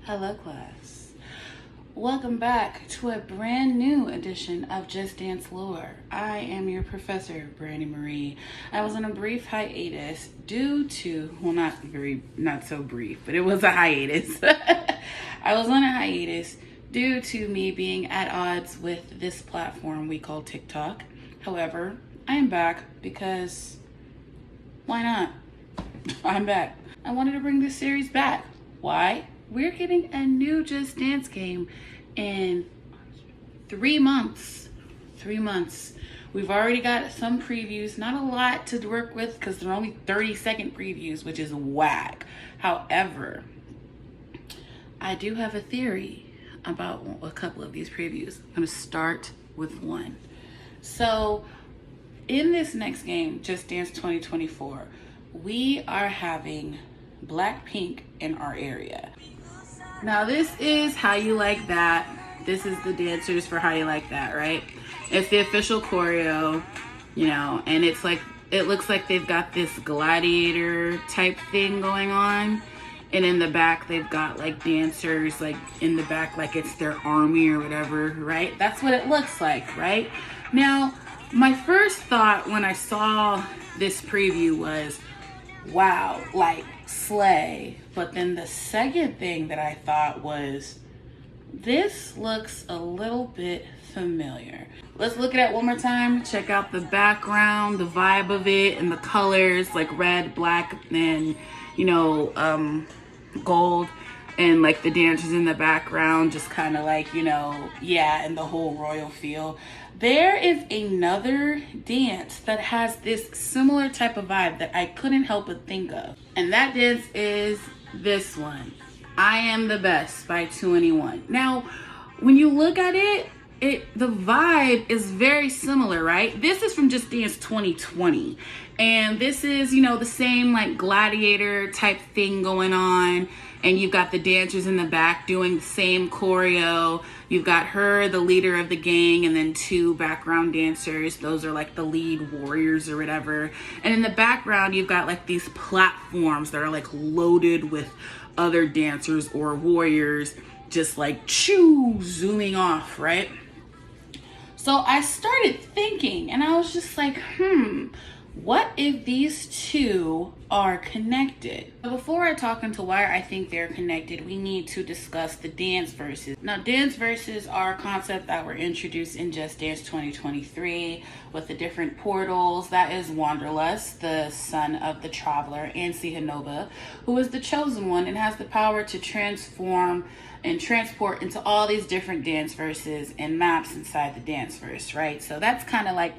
Hello class. Welcome back to a brand new edition of Just Dance Lore. I am your professor, Brandy Marie. I was on a brief hiatus due to, well, not so brief, but it was a hiatus. I was on a hiatus due to me being at odds with this platform we call TikTok. However, I am back because why not? I'm back. I wanted to bring this series back. Why? We're getting a new Just Dance game in 3 months. 3 months. We've already got some previews, not a lot to work with because they're only 30-second previews, which is whack. However, I do have a theory about a couple of these previews. I'm going to start with one. So, in this next game, Just Dance 2024, we are having Blackpink in our area. Now this is How You Like That. This is the dancers for How You Like That, right? It's the official choreo, and it's like, it looks like they've got this gladiator type thing going on. And in the back, they've got like dancers like in the back, like it's their army or whatever, right? That's what it looks like, right? Now, my first thought when I saw this preview was, wow, like slay. But then the second thing that I thought was, this looks a little bit familiar. Let's look at it one more time. Check out the background, the vibe of it, and the colors, like red, black, and gold, and like the dancers in the background, just kind of like, and the whole royal feel. There is another dance that has this similar type of vibe that I couldn't help but think of. And that dance is this one, I Am the Best by 2NE1. Now, when you look at it, the vibe is very similar, right? This is from Just Dance 2020. And this is, the same like gladiator type thing going on. And you've got the dancers in the back doing the same choreo. You've got her, the leader of the gang, and then 2 background dancers. Those are like the lead warriors or whatever. And in the background, you've got like these platforms that are like loaded with other dancers or warriors, just like zooming off, right? So I started thinking, and I was just like, what if these two are connected? But before I talk into why I think they're connected, we need to discuss the dance verses. Now, dance verses are a concept that were introduced in Just Dance 2023 with the different portals. That is Wanderlust, the son of the Traveler, and Sihanoba, who is the chosen one and has the power to transform and transport into all these different dance verses and maps inside the dance verse, right? So that's kind of like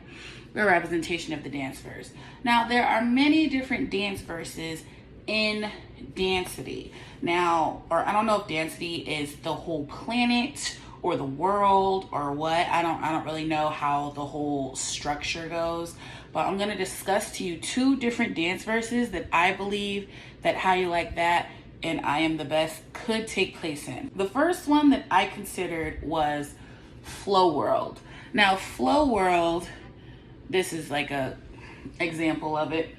a representation of the dance verse. Now, there are many different dance verses in Dancity. Now, or I don't know if Dancity is the whole planet or the world or what. I don't really know how the whole structure goes, but I'm going to discuss to you 2 different dance verses that I believe that How You Like That and I Am the Best could take place in. The first one that I considered was Flow World. Now, Flow World, this is like a example of it.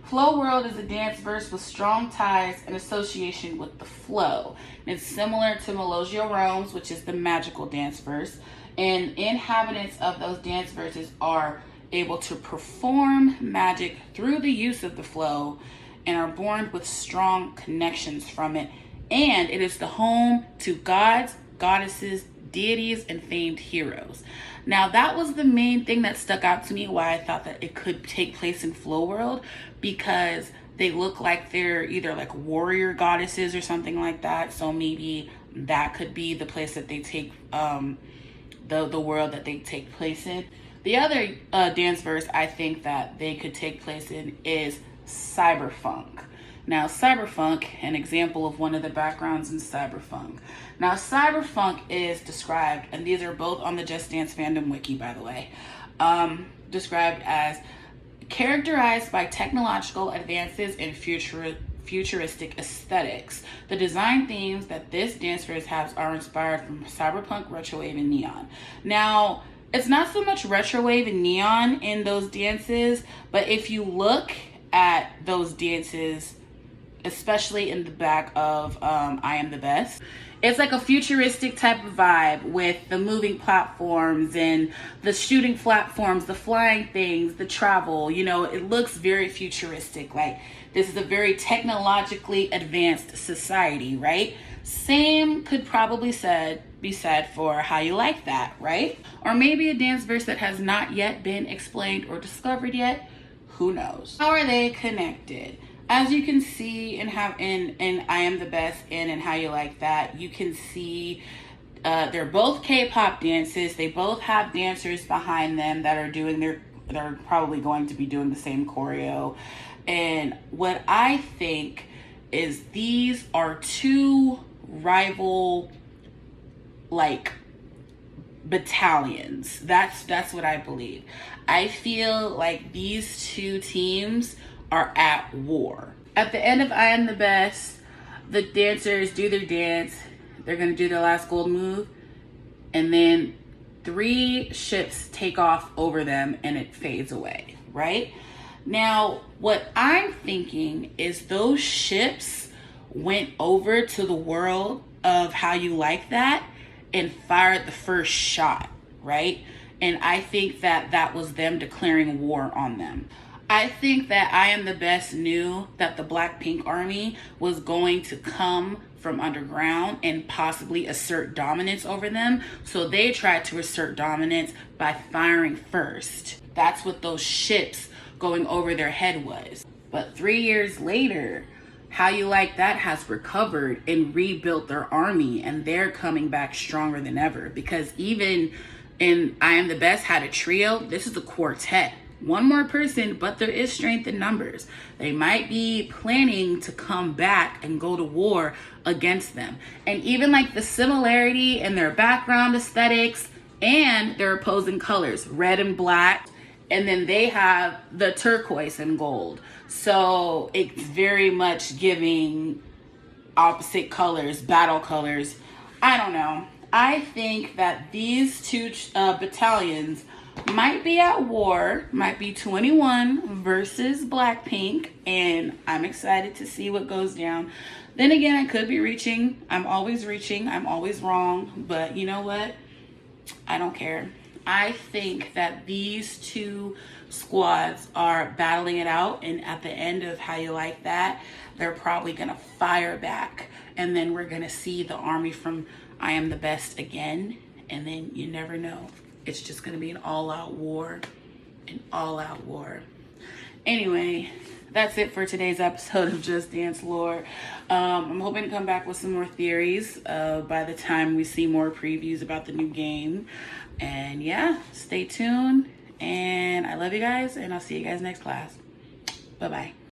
Flow World is a dance verse with strong ties and association with the flow. And it's similar to Melogio Rome's, which is the magical dance verse. And inhabitants of those dance verses are able to perform magic through the use of the flow and are born with strong connections from it. And it is the home to gods, goddesses, deities, and famed heroes. Now, that was the main thing that stuck out to me, why I thought that it could take place in Flow World, because they look like they're either like warrior goddesses or something like that. So maybe that could be the place that they take, the world that they take place in. The other dance verse I think that they could take place in is Cyberfunk. Now, Cyberfunk, an example of one of the backgrounds in Cyberfunk. Now, Cyberfunk is described, and these are both on the Just Dance fandom wiki, by the way, described as characterized by technological advances and futuristic aesthetics. The design themes that this dance verse has are inspired from cyberpunk, retrowave, and neon. Now, it's not so much retrowave and neon in those dances, but if you look at those dances especially in the back of I Am the Best. It's like a futuristic type of vibe with the moving platforms and the shooting platforms, the flying things, the travel. You know, it looks very futuristic. Like, this is a very technologically advanced society, right? Same could probably be said for How You Like That, right? Or maybe a dance verse that has not yet been explained or discovered yet. Who knows? How are they connected? As you can see in I Am the Best and in How You Like That, you can see they're both K-pop dances. They both have dancers behind them that are doing they're probably going to be doing the same choreo. And what I think is these are two rival, like, battalions. That's what I believe. I feel like these two teams are at war. At the end of I Am the Best, the dancers do their dance. They're gonna do their last gold move, and then 3 ships take off over them and it fades away, right? Now, what I'm thinking is those ships went over to the world of How You Like That and fired the first shot, right? And I think that was them declaring war on them. I think that I Am the Best knew that the Blackpink army was going to come from underground and possibly assert dominance over them. So they tried to assert dominance by firing first. That's what those ships going over their head was. But 3 years later, How You Like That has recovered and rebuilt their army, and they're coming back stronger than ever. Because even in I Am the Best had a trio, this is a quartet. One more person, but there is strength in numbers. They might be planning to come back and go to war against them. And even like the similarity in their background aesthetics and their opposing colors, red and black, and then they have the turquoise and gold. So it's very much giving opposite colors, battle colors. I don't know. I think that these two battalions might be at war, might be 21 versus Blackpink, and I'm excited to see what goes down. Then again, I could be reaching. I'm always reaching. I'm always wrong. But you know what? I don't care. I think that these two squads are battling it out, and at the end of How You Like That, they're probably gonna fire back, and then we're gonna see the army from I Am the Best again, and then you never know. It's just gonna be an all-out war, an all-out war. Anyway, that's it for today's episode of Just Dance Lore. I'm hoping to come back with some more theories by the time we see more previews about the new game. And yeah, stay tuned. And I love you guys, and I'll see you guys next class. Bye-bye.